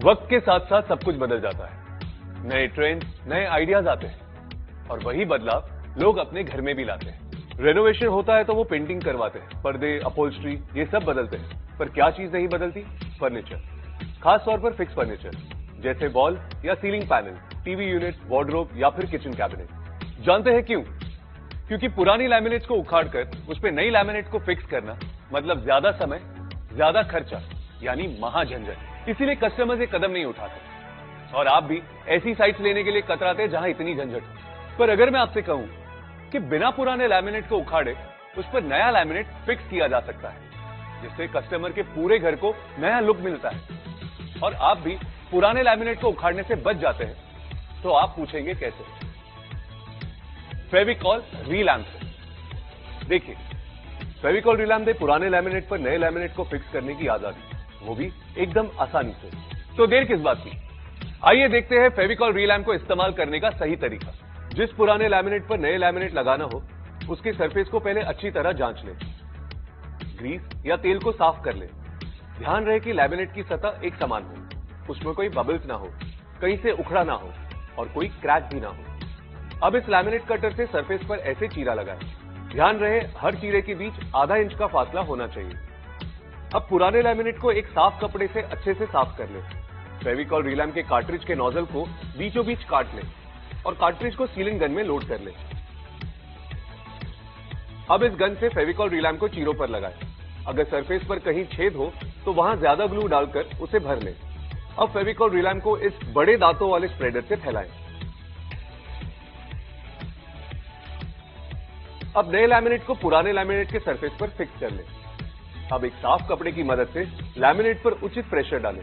वक्त के साथ साथ सब कुछ बदल जाता है। नए ट्रेंड्स, नए आइडियाज आते हैं और वही बदलाव लोग अपने घर में भी लाते हैं। रेनोवेशन होता है तो वो पेंटिंग करवाते हैं, पर्दे, अपहोल्स्ट्री ये सब बदलते हैं, पर क्या चीज नहीं बदलती? फर्नीचर। खास तौर पर फिक्स फर्नीचर जैसे वॉल या ceiling panel, TV unit, wardrobe या फिर किचन कैबिनेट। जानते हैं क्यों? क्योंकि पुरानी लैमिनेट्स को उखाड़कर उस पे नई लैमिनेट को फिक्स करना मतलब ज्यादा समय, ज्यादा खर्चा, यानी महाझंझट। इसीलिए कस्टमर्स ये कदम नहीं उठाते और आप भी ऐसी साइट्स लेने के लिए कतराते जहां इतनी झंझट हो। पर अगर मैं आपसे कहूं कि बिना पुराने लैमिनेट को उखाड़े उस पर नया लैमिनेट फिक्स किया जा सकता है, जिससे कस्टमर के पूरे घर को नया लुक मिलता है और आप भी पुराने लैमिनेट को उखाड़ने से बच जाते हैं, तो आप पूछेंगे कैसे? फेविकॉल रीलैम्प से। देखिए, फेविकॉल रीलैम्प दे पुराने लैमिनेट पर नए लैमिनेट को फिक्स करने की आजादी, वो भी एकदम आसानी से। तो देर किस बात की? आइए देखते हैं फेविकॉल रीलैम्प को इस्तेमाल करने का सही तरीका। जिस पुराने लैमिनेट पर नए लैमिनेट लगाना हो, उसके सरफेस को पहले अच्छी तरह जांच लें। ग्रीस या तेल को साफ कर लें। ध्यान रहे कि लैमिनेट की सतह एक समान हो, उसमें कोई बबल्स ना हो, कहीं से उखड़ा ना हो और कोई क्रैक भी ना हो। अब इस लैमिनेट कटर से सरफेस पर ऐसे चीरा लगाएं। ध्यान रहे हर चीरे के बीच आधा इंच का फासला होना चाहिए। अब पुराने लैमिनेट को एक साफ कपड़े से अच्छे से साफ कर लें। फेविकॉल रीलैम्प के कार्ट्रिज के नोजल को बीचों बीच काट लें और कार्ट्रिज को सीलिंग गन में लोड कर लें। अब इस गन से फेविकॉल रीलैम्प को चीरों पर लगाएं। अगर सरफेस पर कहीं छेद हो तो वहां ज्यादा ग्लू डालकर उसे भर लें। अब फेविकॉल रीलैम्प को इस बड़े दांतों वाले स्प्रेडर से फैलाएं। अब नए लैमिनेट को पुराने लैमिनेट के सरफेस पर फिक्स कर लें। अब एक साफ कपड़े की मदद से लैमिनेट पर उचित प्रेशर डालें।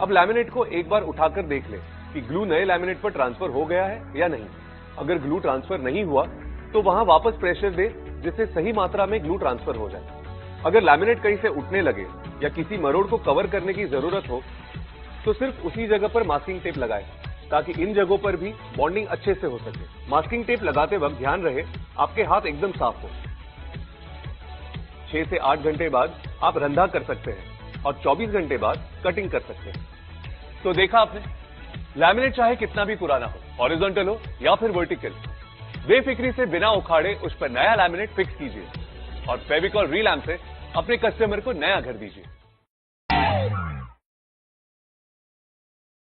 अब लैमिनेट को एक बार उठाकर देख लें कि ग्लू नए लैमिनेट पर ट्रांसफर हो गया है या नहीं। अगर ग्लू ट्रांसफर नहीं हुआ तो वहां वापस प्रेशर दें, जिससे सही मात्रा में ग्लू ट्रांसफर हो जाए। अगर लैमिनेट कहीं से उठने लगे या किसी मरोड़ को कवर करने की जरूरत हो तो सिर्फ उसी जगह पर मास्किंग टेप लगाएं, ताकि इन जगहों पर भी बॉन्डिंग अच्छे से हो सके। मास्किंग टेप लगाते वक्त ध्यान रहे आपके हाथ एकदम साफ हो। 6 से 8 घंटे बाद आप रंधा कर सकते हैं और 24 घंटे बाद कटिंग कर सकते हैं। तो देखा आपने, लैमिनेट चाहे कितना भी पुराना हो, हॉरिजॉन्टल हो या फिर वर्टिकल, बेफिक्री से बिना उखाड़े उस पर नया लैमिनेट फिक्स कीजिए और फेविकॉल रीलैम्प से अपने कस्टमर को नया घर दीजिए।